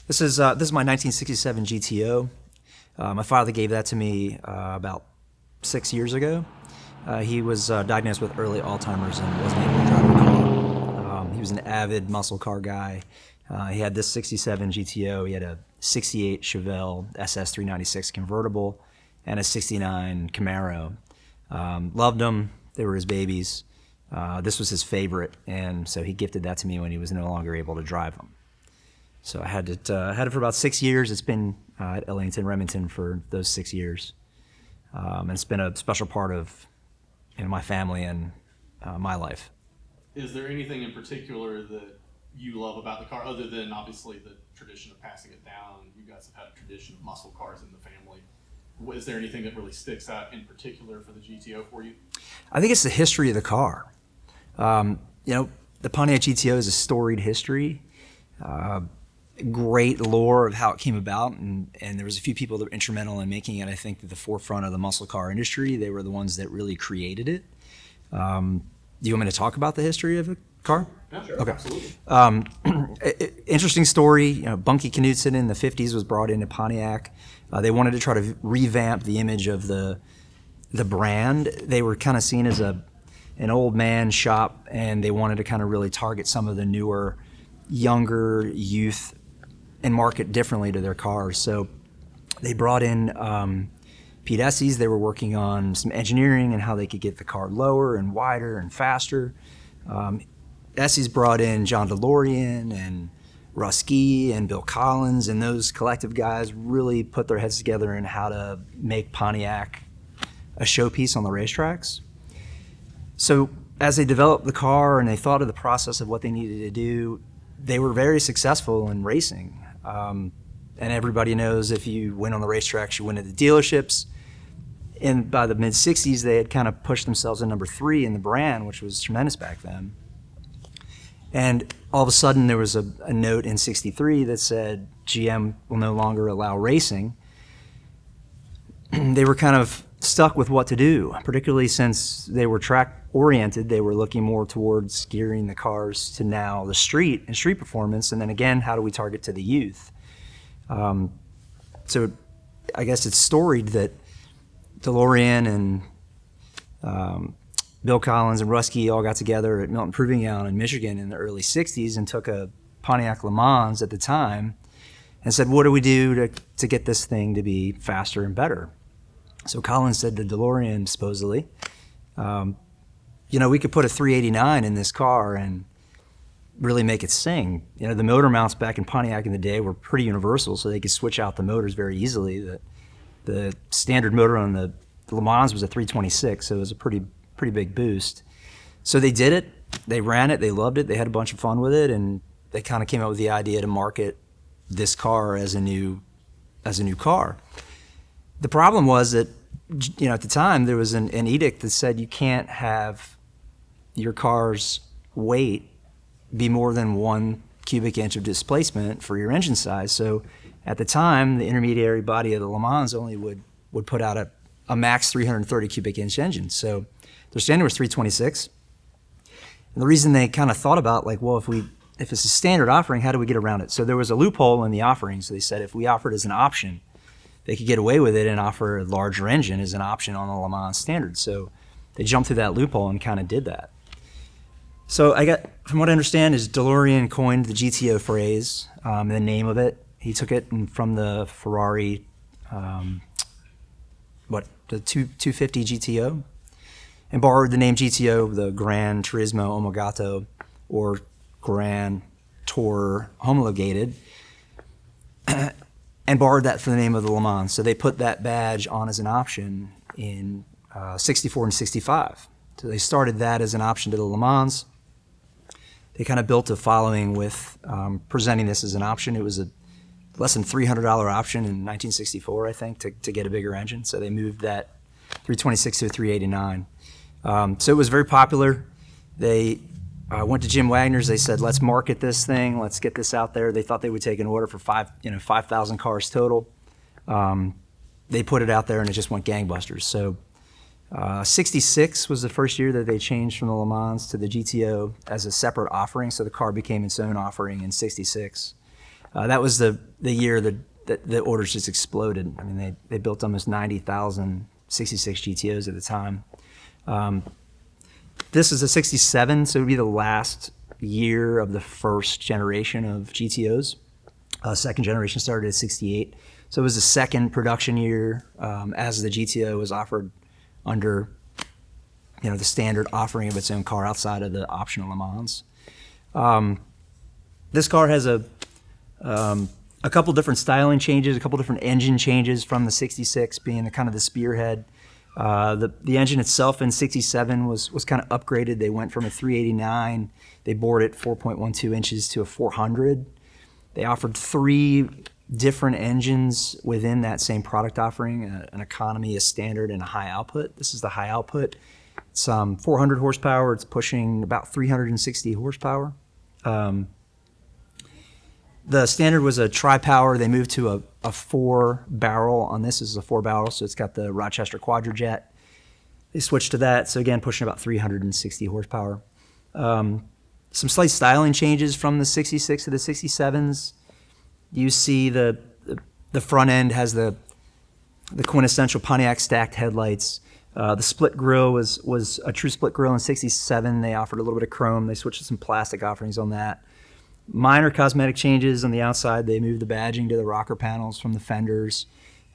This is my 1967 GTO. My father gave that to me about 6 years ago. He was diagnosed with early Alzheimer's and wasn't able to drive a car. He was an avid muscle car guy. He had this 67 GTO. He had a 68 Chevelle SS 396 convertible and a 69 Camaro. Loved them. They were his babies. This was his favorite, and so he gifted that to me when he was no longer able to drive them. So I had it for about 6 years. It's been at Ellington, Remington for those 6 years. And it's been a special part of my family and my life. Is there anything in particular that you love about the car, other than obviously the tradition of passing it down? You guys have had a tradition of muscle cars in the family. Is there anything that really sticks out in particular for the GTO for you? I think it's the history of the car. The Pontiac GTO is a storied history. Great lore of how it came about, and there was a few people that were instrumental in making it, I think, at the forefront of the muscle car industry. They were the ones that really created it. Do you want me to talk about the history of the car? Yeah, sure. Okay. Absolutely. Interesting story. Bunky Knudsen in the 50s was brought into Pontiac. They wanted to try to revamp the image of the brand. They were kind of seen as an old man shop, and they wanted to kind of really target some of the newer, younger youth and market differently to their cars. So they brought in Pete Esses. They were working on some engineering and how they could get the car lower and wider and faster. Esses brought in John DeLorean and Russ Gee and Bill Collins, and those collective guys really put their heads together in how to make Pontiac a showpiece on the racetracks. So as they developed the car and they thought of the process of what they needed to do, they were very successful in racing. And everybody knows if you win on the racetracks, you win at the dealerships. And by the mid-'60s, they had kind of pushed themselves to number 3 in the brand, which was tremendous back then. And all of a sudden, there was a note in '63 that said GM will no longer allow racing. They were kind of stuck with what to do, particularly since they were track-oriented. They were looking more towards gearing the cars to now the street and street performance, and then again, how do we target to the youth? So I guess it's storied that DeLorean and Bill Collins and Russ Gee all got together at Milton Proving Ground in Michigan in the early '60s and took a Pontiac Le Mans at the time and said, what do we do to get this thing to be faster and better? So Collins said to DeLorean, supposedly, we could put a 389 in this car and really make it sing. The motor mounts back in Pontiac in the day were pretty universal, so they could switch out the motors very easily. The standard motor on the Le Mans was a 326, so it was a pretty big boost. So they did it, they ran it, they loved it, they had a bunch of fun with it, and they kind of came up with the idea to market this car as a new car. The problem was that, at the time, there was an edict that said you can't have your car's weight be more than 1 cubic inch of displacement for your engine size. So at the time, the intermediary body of the Le Mans only would put out a max 330 cubic inch engine. So their standard was 326. And the reason they kind of thought about, if it's a standard offering, how do we get around it? So there was a loophole in the offering. So they said if we offered as an option, they could get away with it and offer a larger engine as an option on the Le Mans standard. So they jumped through that loophole and kind of did that. So from what I understand, is DeLorean coined the GTO phrase, the name of it. He took it from the Ferrari, the 250 GTO, and borrowed the name GTO, the Gran Turismo Omologato, or Gran Tour Homologated, and borrowed that for the name of the Le Mans. So they put that badge on as an option in '64 and '65. So they started that as an option to the Le Mans. They kind of built a following with presenting this as an option. It was a less than $300 option in 1964, I think, to get a bigger engine. So they moved that 326 to a 389. So it was very popular. They went to Jim Wagner's. They said, let's market this thing. Let's get this out there. They thought they would take an order for 5,000 cars total. They put it out there, and it just went gangbusters. So '66 was the first year that they changed from the Le Mans to the GTO as a separate offering. So the car became its own offering in '66. That was the year that the orders just exploded. I mean, they built almost 90,000 66 GTOs at the time. This is a 67, so it would be the last year of the first generation of GTOs. Second generation started at 68. So it was the second production year as the GTO was offered under the standard offering of its own car outside of the optional Le Mans. This car has a couple different styling changes, a couple different engine changes from the 66 being kind of the spearhead. The engine itself in 67 was kind of upgraded. They went from a 389, they bored it 4.12 inches to a 400. They offered 3 different engines within that same product offering, an economy, a standard, and a high output. This is the high output. It's 400 horsepower. It's pushing about 360 horsepower. The standard was a tri-power. They moved to a 4-barrel on this. This is a 4-barrel, so it's got the Rochester Quadrajet. They switched to that, so again, pushing about 360 horsepower. Some slight styling changes from the 66 to the 67s. You see the front end has the quintessential Pontiac stacked headlights. The split grille was a true split grille in 67. They offered a little bit of chrome. They switched to some plastic offerings on that. Minor cosmetic changes on the outside. They moved the badging to the rocker panels from the fenders.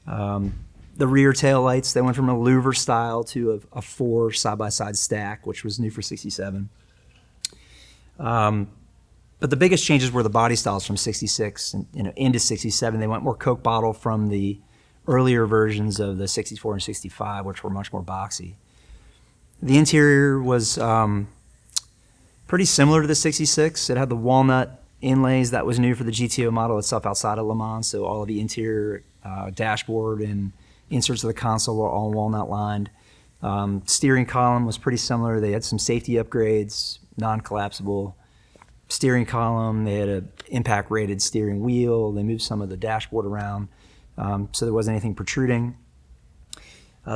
The rear tail lights, they went from a louver style to a 4 side-by-side stack, which was new for 67. But the biggest changes were the body styles from 66 and into 67. They went more Coke bottle from the earlier versions of the 64 and 65, which were much more boxy. The interior was pretty similar to the 66. It had the walnut inlays that was new for the GTO model itself outside of Le Mans, so all of the interior dashboard and inserts of the console were all walnut lined. Steering column was pretty similar. They had some safety upgrades, non-collapsible steering column. They had an impact rated steering wheel. They moved some of the dashboard around, so there wasn't anything protruding.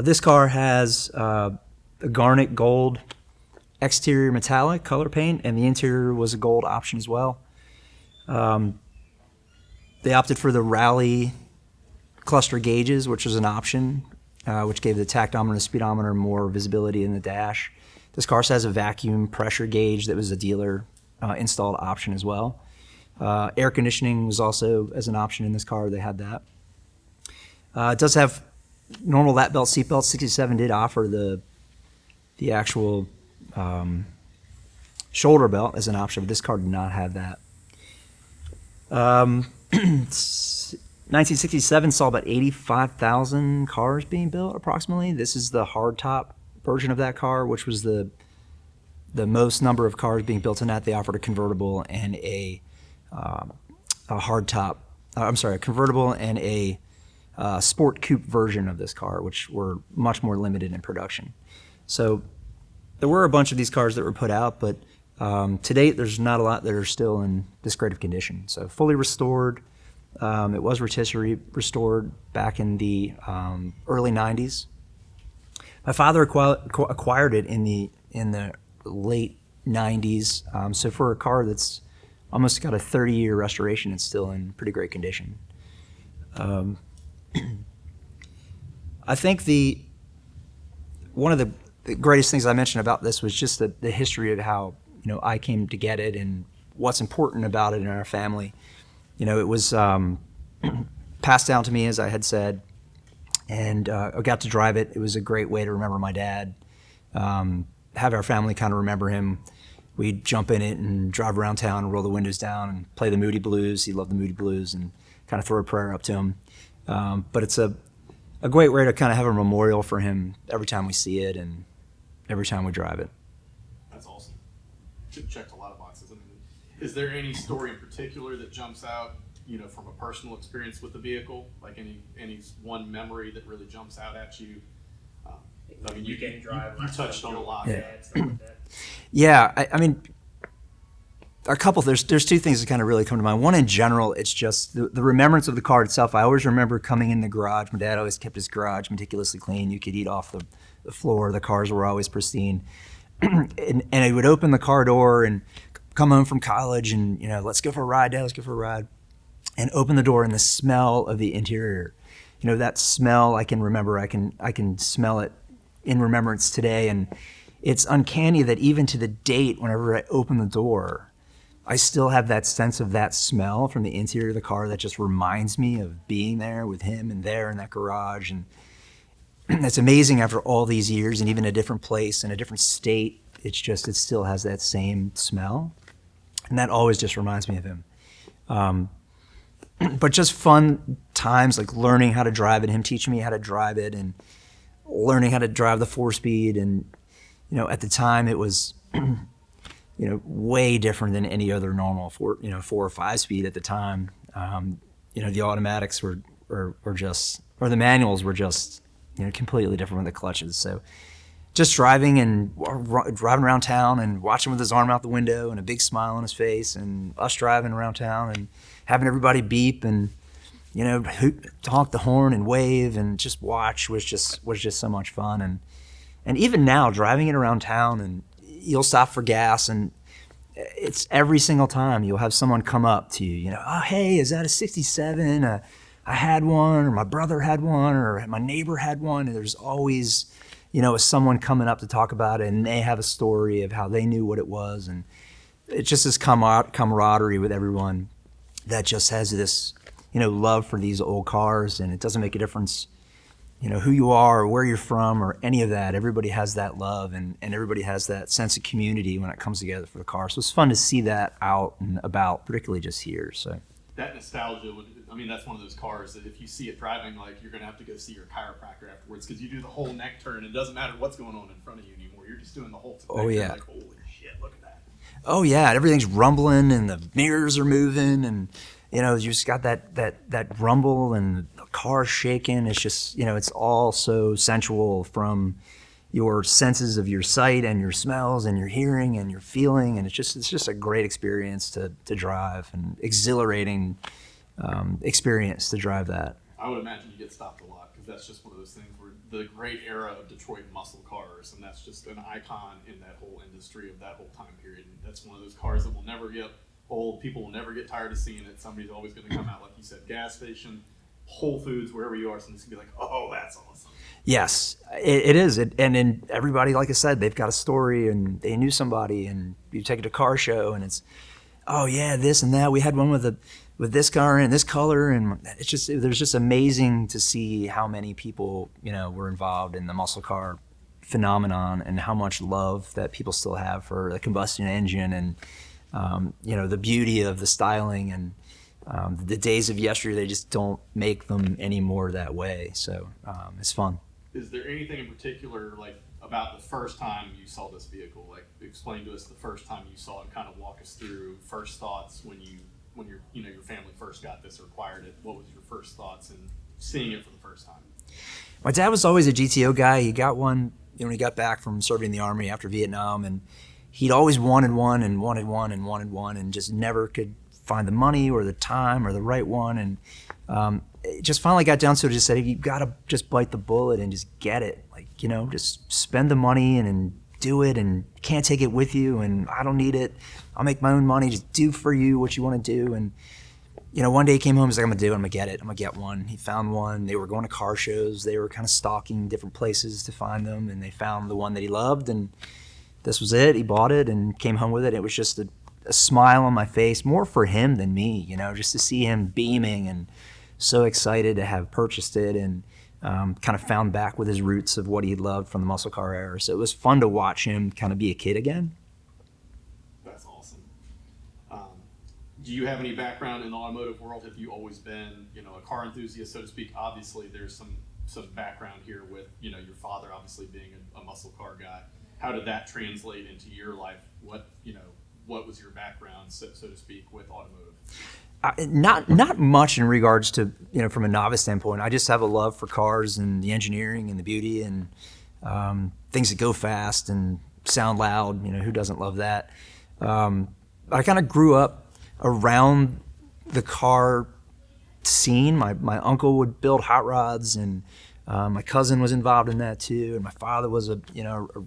This car has a garnet gold exterior metallic color paint, and the interior was a gold option as well. They opted for the rally cluster gauges, which was an option, which gave the tachometer and speedometer more visibility in the dash. This car also has a vacuum pressure gauge that was a dealer installed option as well. Air conditioning was also as an option in this car. They had that. It does have normal lap belt, seat belt. 67 did offer the actual shoulder belt as an option, but this car did not have that. 1967 saw about 85,000 cars being built approximately. This is the hardtop version of that car, which was the most number of cars being built in that. They offered a convertible and a hardtop. A convertible and a sport coupe version of this car, which were much more limited in production. So there were a bunch of these cars that were put out, but to date, there's not a lot that are still in this great of condition. So fully restored. It was rotisserie restored back in the early 90s. My father acquired it in the late 90s. So for a car that's almost got a 30-year restoration, it's still in pretty great condition. I think one of the greatest things I mentioned about this was just the history of how I came to get it and what's important about it in our family. It was passed down to me, as I had said, and I got to drive it. It was a great way to remember my dad, have our family kind of remember him. We'd jump in it and drive around town and roll the windows down and play the Moody Blues. He loved the Moody Blues, and kind of throw a prayer up to him. But it's a great way to kind of have a memorial for him every time we see it and every time we drive it. That's awesome. Checked a lot of boxes. I mean, is there any story in particular that jumps out, from a personal experience with the vehicle? Like any one memory that really jumps out at you? I mean, you touched on a lot. Yeah. Stuff like that. Yeah, I mean, a couple. There's 2 things that kind of really come to mind. One, in general, it's just the remembrance of the car itself. I always remember coming in the garage. My dad always kept his garage meticulously clean. You could eat off the floor. The cars were always pristine. and I would open the car door and come home from college and, let's go for a ride, Dad, let's go for a ride. and open the door, and the smell of the interior, that smell, I can remember. I can smell it in remembrance today, and it's uncanny that even to the date, whenever I open the door, I still have that sense of that smell from the interior of the car that just reminds me of being there with him and there in that garage. And it's amazing after all these years, and even a different place in a different state, it still has that same smell. And that always just reminds me of him. But just fun times, like learning how to drive it, him teaching me how to drive it, and learning how to drive the 4-speed. And, at the time it was, way different than any other normal 4 or 5-speed at the time. The automatics were just, or the manuals were just, completely different with the clutches. So just driving around town and watching with his arm out the window and a big smile on his face, and us driving around town and having everybody beep and, honk the horn and wave and just watch was just so much fun. And even now, driving it around town, and you'll stop for gas, and it's every single time you'll have someone come up to you, oh, hey, is that a 67? I had one, or my brother had one, or my neighbor had one. And there's always, someone coming up to talk about it, and they have a story of how they knew what it was. And it's just this camaraderie with everyone that just has this, love for these old cars. And it doesn't make a difference, who you are or where you're from or any of that. Everybody has that love, and everybody has that sense of community when it comes together for the car. So it's fun to see that out and about, particularly just here. So that nostalgia that's one of those cars that if you see it driving, like, you're going to have to go see your chiropractor afterwards, because you do the whole neck turn. It doesn't matter what's going on in front of you anymore. You're just doing the whole thing. Oh, yeah. Like, holy shit, look at that. Oh, yeah. Everything's rumbling, and the mirrors are moving, and, you just got that rumble, and the car shaking. It's just, it's all so sensual, from your senses of your sight and your smells and your hearing and your feeling. And it's just a great experience to drive, and exhilarating experience to drive that. I would imagine you get stopped a lot, because that's just one of those things where the great era of Detroit muscle cars, and that's just an icon in that whole industry of that whole time period. And that's one of those cars that will never get old. People will never get tired of seeing it. Somebody's always going to come out, like you said, gas station, Whole Foods, wherever you are, somebody's going to be like, oh, that's awesome. Yes, it is. And everybody, like I said, they've got a story, and they knew somebody, and you take it to a car show, and it's, oh yeah, this and that. We had one with this car and this color, and there's just amazing to see how many people, were involved in the muscle car phenomenon, and how much love that people still have for the combustion engine, and the beauty of the styling, and the days of yesterday, they just don't make them anymore that way. So it's fun. Is there anything in particular, like, about the first time you saw this vehicle? Like, explain to us the first time you saw it, kind of walk us through first thoughts when your family first got this or acquired it. What was your first thoughts in seeing it for the first time? My dad was always a GTO guy. He got one when he got back from serving in the Army after Vietnam, and he'd always wanted one and wanted one and wanted one, and just never could find the money or the time or the right one. And it just finally got down to it, just said, you got to just bite the bullet and just get it. Like, just spend the money and do it, and you can't take it with you, and I don't need it. I'll make my own money. Just do for you what you want to do. And, one day he came home, he's like, I'm going to do it. I'm going to get it. I'm going to get one. He found one. They were going to car shows. They were kind of stalking different places to find them, and they found the one that he loved, and this was it. He bought it and came home with it. It was just a smile on my face, more for him than me, just to see him beaming and so excited to have purchased it, and kind of found back with his roots of what he loved from the muscle car era. So it was fun to watch him kind of be a kid again. That's awesome. Do you have any background in the automotive world? Have you always been, a car enthusiast, so to speak? Obviously, there's some background here with, your father obviously being a muscle car guy. How did that translate into your life? What was your background, so to speak, with automotive? Not much in regards to, from a novice standpoint. I just have a love for cars and the engineering and the beauty, and things that go fast and sound loud. Who doesn't love that? I kind of grew up around the car scene. My uncle would build hot rods, and my cousin was involved in that too, and my father was a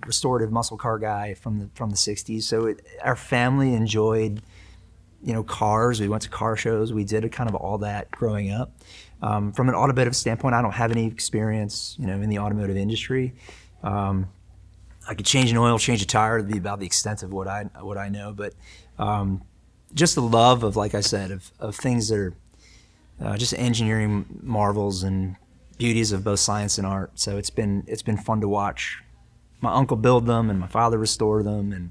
restorative muscle car guy from the 60s. So our family enjoyed cars. We went to car shows. We did kind of all that growing up. From an automotive standpoint, I don't have any experience, in the automotive industry. I could change an oil, change a tire. It'd be about the extent of what I know. But just the love of, like I said, of things that are just engineering marvels and beauties of both science and art. So it's been fun to watch my uncle build them and my father restore them, and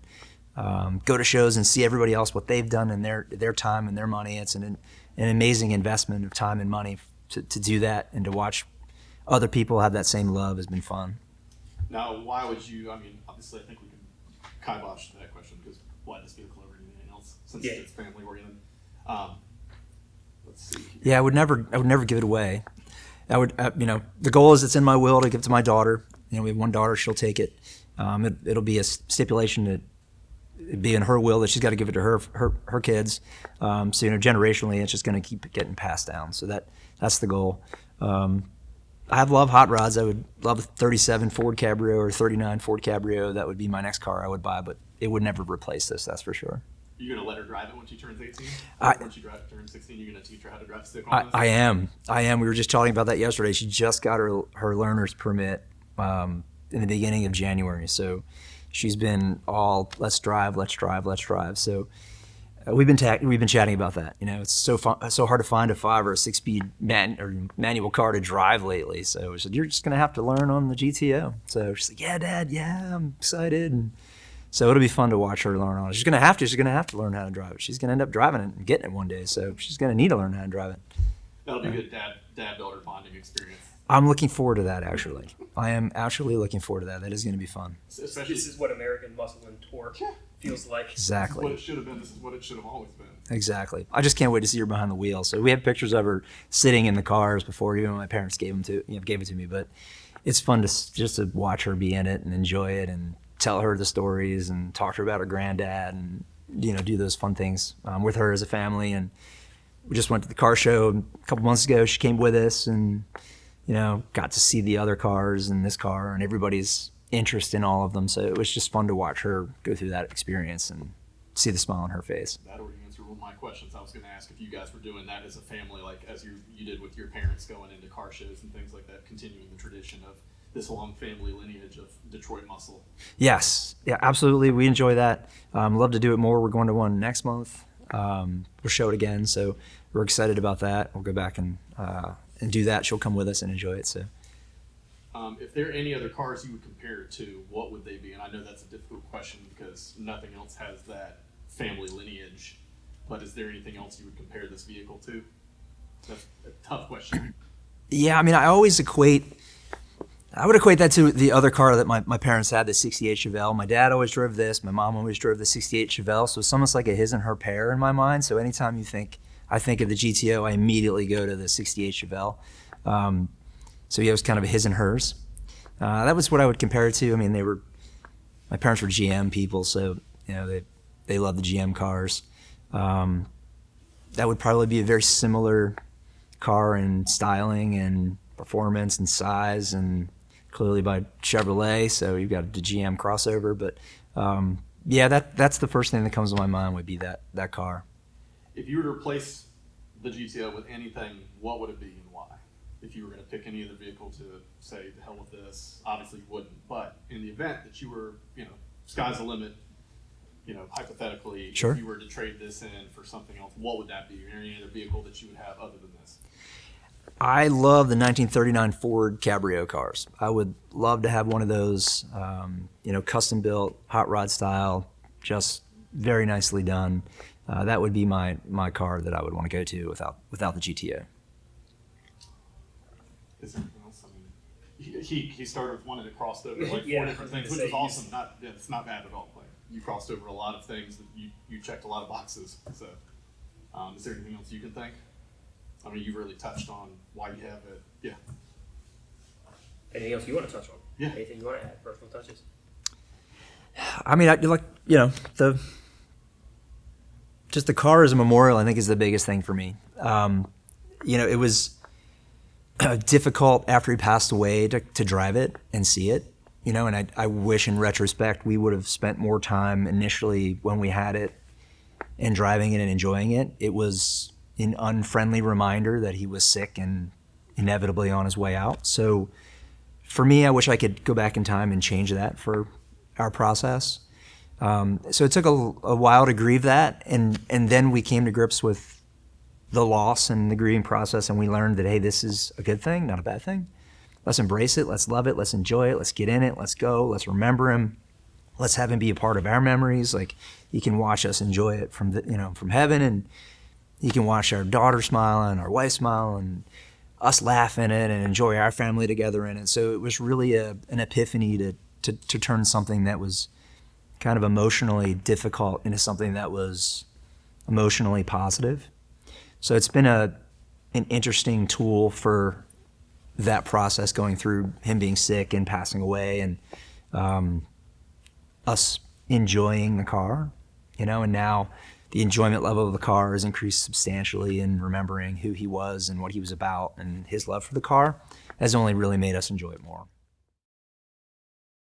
go to shows and see everybody else what they've done in their time and their money. It's an amazing investment of time and money to do that, and to watch other people have that same love has been fun. Now, why would you? I mean, obviously, I think we can kibosh that question because why this vehicle over anything else since it's family oriented. Let's see. Yeah, I would never give it away. I would, the goal is it's in my will to give it to my daughter. We have one daughter; she'll take it. It'll be a stipulation that it'd be in her will that she's got to give it to her kids. So generationally, it's just going to keep getting passed down. So that's the goal. I love hot rods. I would love a 37 Ford Cabrio or 39 Ford Cabrio. That would be my next car I would buy, but it would never replace this. That's for sure. You're going to let her drive it when she turns 18? Once she turns 16, you're going to teach her how to drive stick on this? I am. We were just talking about that yesterday. She just got her learner's permit in the beginning of January. So she's been all, let's drive. So we've been chatting about that. It's so hard to find a 5 or a 6-speed manual car to drive lately. So we said, you're just going to have to learn on the GTO. So she's like, yeah, Dad, yeah, I'm excited. And so it'll be fun to watch her learn on it. She's going to have to learn how to drive it. She's going to end up driving it and getting it one day. So she's going to need to learn how to drive it. That'll be a good dad-daughter bonding experience. I'm looking forward to that, actually. I am actually looking forward to that. That is going to be fun. Especially, this is what American muscle and torque feels like. Exactly. This is what it should have been. This is what it should have always been. Exactly. I just can't wait to see her behind the wheel. So we have pictures of her sitting in the cars before even my parents gave it to me. But it's fun just to watch her be in it and enjoy it and tell her the stories and talk to her about her granddad and do those fun things with her as a family. And we just went to the car show a couple months ago. She came with us and got to see the other cars and this car and everybody's interest in all of them. So it was just fun to watch her go through that experience and see the smile on her face. That already answered one of my questions. I was going to ask if you guys were doing that as a family, like as you did with your parents going into car shows and things like that, continuing the tradition of this long family lineage of Detroit muscle. Yes. Yeah, absolutely. We enjoy that. Love to do it more. We're going to one next month. We'll show it again. So we're excited about that. We'll go back and do that. She'll come with us and enjoy it. So, if there are any other cars you would compare it to, what would they be? And I know that's a difficult question because nothing else has that family lineage. But is there anything else you would compare this vehicle to? That's a tough question. Yeah, I mean, I would equate that to the other car that my parents had, the 68 Chevelle. My dad always drove this. My mom always drove the 68 Chevelle. So it's almost like a his and her pair in my mind. So anytime I think of the GTO, I immediately go to the 68 Chevelle. So it was kind of a his and hers. That was what I would compare it to. I mean, my parents were GM people, so they love the GM cars. That would probably be a very similar car in styling and performance and size, and clearly by Chevrolet. So you've got the GM crossover, but that's the first thing that comes to my mind would be that car. If you were to replace the GTO with anything, what would it be and why? If you were going to pick any other vehicle to say, the hell with this, obviously you wouldn't. But in the event that you were, sky's the limit, hypothetically, sure. If you were to trade this in for something else, what would that be? Is there any other vehicle that you would have other than this? I love the 1939 Ford Cabrio cars. I would love to have one of those, custom built, hot rod style, just very nicely done. That would be my car that I would want to go to without the GTO. Is there anything else? I mean, he started with one and it crossed over like Yeah, 4 different things, which was awesome. It's not bad at all. Like, you crossed over a lot of things that you checked a lot of boxes. So, is there anything else you can think? I mean, you really touched on why you have it. Yeah. Anything else you want to touch on? Yeah. Anything you want to add? Personal touches? I mean, the car as a memorial, I think, is the biggest thing for me. It was difficult after he passed away to drive it and see it, and I wish in retrospect we would have spent more time initially when we had it and driving it and enjoying it. It was an unfriendly reminder that he was sick and inevitably on his way out. So for me, I wish I could go back in time and change that for our process. So it took a while to grieve that, and then we came to grips with the loss and the grieving process, and we learned that, hey, this is a good thing, not a bad thing. Let's embrace it, let's love it, let's enjoy it, let's get in it, let's go, let's remember him, let's have him be a part of our memories. Like, he can watch us enjoy it from from heaven, and he can watch our daughter smile and our wife smile and us laugh in it and enjoy our family together in it. So it was really an epiphany to turn something that was kind of emotionally difficult into something that was emotionally positive. So it's been an interesting tool for that process, going through him being sick and passing away, and us enjoying the car, and now the enjoyment level of the car has increased substantially, in remembering who he was and what he was about, and his love for the car has only really made us enjoy it more.